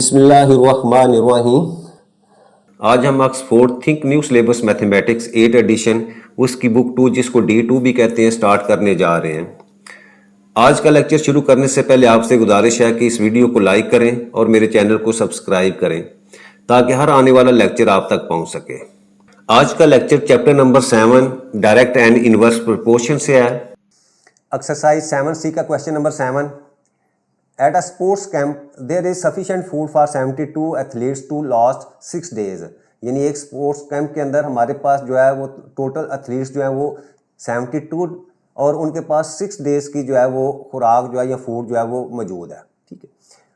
बिस्मिल्लाहिर्रहमानिर्रहीम। आज हम Oxford think new syllabus mathematics 8 edition उसकी बुक 2 जिसको D2 भी कहते हैं स्टार्ट करने जा रहे हैं। आज का लेक्चर शुरू करने से पहले आपसे गुजारिश है कि इस वीडियो को लाइक करें और मेरे चैनल को सब्सक्राइब करें ताकि हर आने वाला लेक्चर आप तक पहुंच सके। आज का lecture chapter number 7 direct and inverse proportion से है। एक्सरसाइज 7C का question number 7। At a sports camp, there is sufficient food for 72 athletes to last 6 days। यानी एक स्पोर्ट्स कैंप के अंदर हमारे पास जो है वो टोटल एथलीट्स जो है वो 72 और उनके पास 6 डेज की जो है वो खुराक जो है या फूड जो है वो मौजूद है। ठीक है।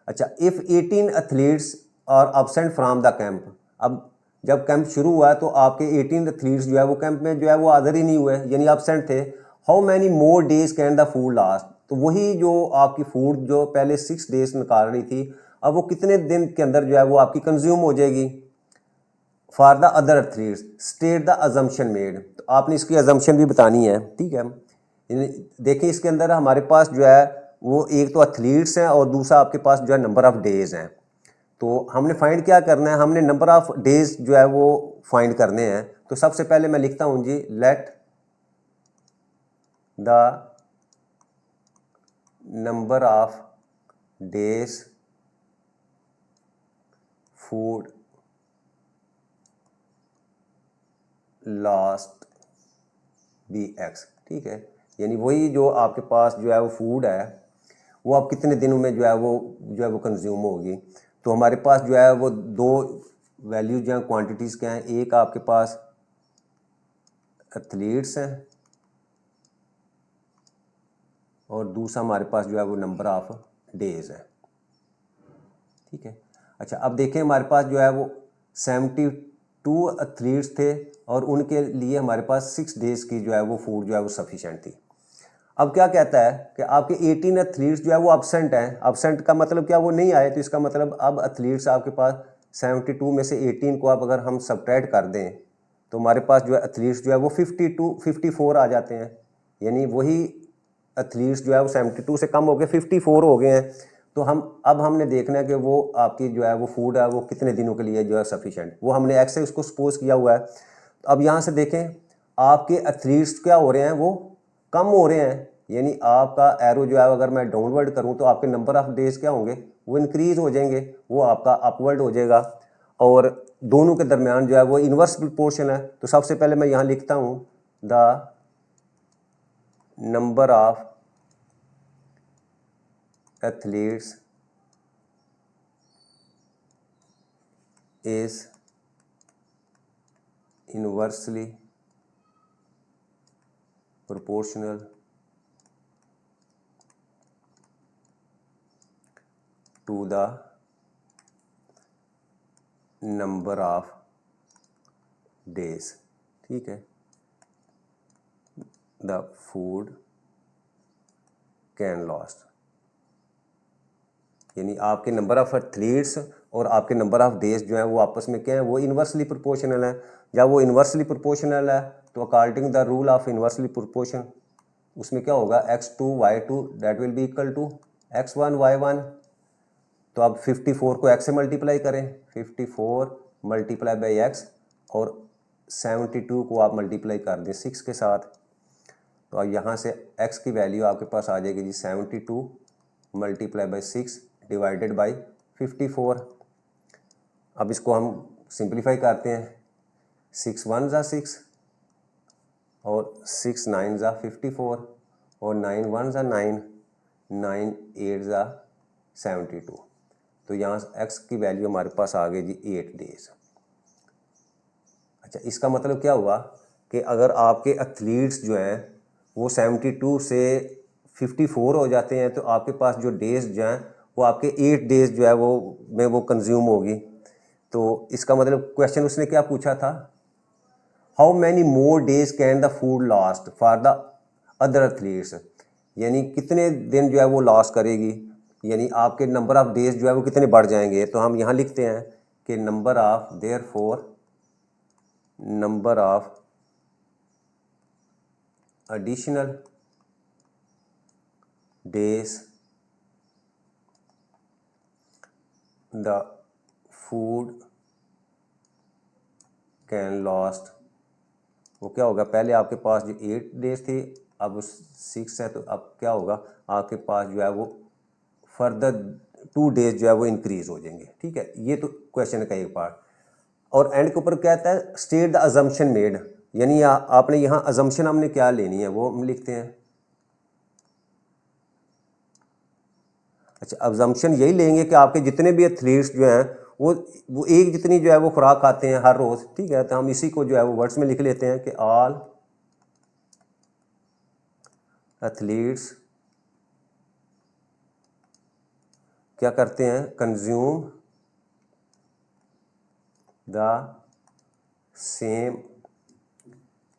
अच्छा, if 18 athletes are absent from the camp. अब जब कैंप शुरू हुआ तो आपके 18 एथलीट्स जो है वो कैंप में जो है वो हाजिर ही नहीं हुए, यानी अब्सेंट थे। How many more days can the food last. तो वही जो आपकी फूड जो पहले 6 डेज निकाल रही थी, अब वो कितने दिन के अंदर जो है वो आपकी कंज्यूम हो जाएगी। For the other athletes state the assumption made. तो आपने इसकी अजम्पशन भी बतानी है। ठीक है, देखिए इसके अंदर हमारे पास जो है वो एक तो एथलीट्स हैं और दूसरा आपके पास जो है नंबर ऑफ डेज हैं। तो हमने फाइंड क्या करना है, हमने नंबर ऑफ डेज जो है वो फाइंड करने हैं। तो सबसे पहले मैं लिखता हूँ जी, let the number of days food last be x। ठीक है, यानी वही जो आपके पास जो है वो फूड है वो आप कितने दिनों में जो है वो कंज्यूम होगी। तो हमारे पास जो है वो दो वैल्यू जो है क्वांटिटीज़ क्या हैं, एक आपके पास एथलीट्स हैं और दूसरा हमारे पास जो है वो नंबर ऑफ डेज है। ठीक है। अच्छा, अब देखें हमारे पास जो है वो 72 एथलीट्स थे और उनके लिए हमारे पास 6 डेज की जो है वो फूड जो है वो सफिशेंट थी। अब क्या कहता है कि आपके 18 एथलीट्स जो है वो अब्सेंट हैं। अब्सेंट का मतलब क्या, वो नहीं आए। तो इसका मतलब अब एथलीट्स आपके पास 72 में से 18 को अब अगर हम सबट्रैक्ट कर दें तो हमारे पास जो है एथलीट्स जो है वो 54 आ जाते हैं। यानी वही एथलीट्स जो है वो 72 से कम हो गए, 54 हो गए हैं। तो हमने देखना है कि वो आपकी जो है वो फूड है वो कितने दिनों के लिए जो है सफिशेंट, वो हमने एक्स से उसको सपोज किया हुआ है। तो अब यहाँ से देखें आपके एथलीट्स क्या हो रहे हैं, वो कम हो रहे हैं। यानी आपका एरो जो है अगर मैं डाउनवर्ड करूँ तो आपके नंबर ऑफ डेज क्या होंगे, वो इंक्रीज हो जाएंगे, वो आपका अपवर्ड हो जाएगा। और दोनों के दरमियान जो है वो इन्वर्स प्रोपोर्शन है। तो सबसे पहले मैं यहाँ लिखता हूँ the number of athletes is inversely proportional to the number of days। ठीक है, the food can last। यानी आपके नंबर ऑफ एथलीट्स और आपके नंबर ऑफ डेज जो है वो आपस में क्या है, वो इन्वर्सली प्रोपोर्शनल है। जब वो इन्वर्सली प्रोपोर्शनल है तो according the rule of inversely proportion उसमें क्या होगा, x2 y2 that will be equal to x1 y1। तो अब 54 को x से मल्टीप्लाई करें, 54 मल्टीप्लाई बाई x और 72 को आप मल्टीप्लाई कर दें 6 के साथ। तो अब यहाँ से x की वैल्यू आपके पास आ जाएगी जी 72 मल्टीप्लाई बाई 6 डिवाइडेड बाई 54। अब इसको हम सिंप्लीफाई करते हैं, 6 1 ज़ा 6 और 6 9 ज़ा 54 और 9 1 ज़ा 9, 9 8 ज़ा 72। तो यहाँ x की वैल्यू हमारे पास आ गई जी 8 डेज। अच्छा, इसका मतलब क्या हुआ कि अगर आपके एथलीट्स जो हैं वो 72 से 54 हो जाते हैं तो आपके पास जो डेज जो हैं वो आपके 8 डेज जो है वो कंज्यूम होगी। तो इसका मतलब क्वेश्चन उसने क्या पूछा था, how many more days can the food last for the other athletes. यानी कितने दिन जो है वो लास्ट करेगी, यानी आपके नंबर ऑफ डेज जो है वो कितने बढ़ जाएंगे। तो हम यहाँ लिखते हैं कि number of therefore number of additional days the food can lost, वो क्या होगा, पहले आपके पास जो 8 डेज थे अब 6 है, तो अब क्या होगा आपके पास जो है वो फर्दर 2 डेज जो है वो इंक्रीज हो जाएंगे। ठीक है, ये तो क्वेश्चन का एक पार्ट। और एंड के ऊपर क्या आता है, स्टेट द अजम्पशन मेड, यानी आपने यहाँ अजम्पशन हमने क्या लेनी है वो हम लिखते हैं। अच्छा, अजम्पशन यही लेंगे कि आपके जितने भी एथलीट्स जो हैं वो एक जितनी जो है वो खुराक खाते हैं हर रोज़। ठीक है, तो हम इसी को जो है वो वर्ड्स में लिख लेते हैं कि ऑल एथलीट्स क्या करते हैं, consume the same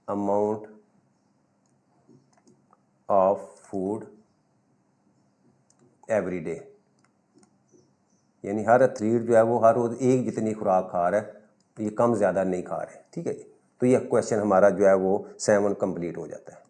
amount of food every day, यानी हर एथलीट जो है वो हर रोज़ एक जितनी खुराक खा रहा है, ये कम ज़्यादा नहीं खा रहे। ठीक है, तो ये क्वेश्चन हमारा जो है वो 7 कंप्लीट हो जाता है।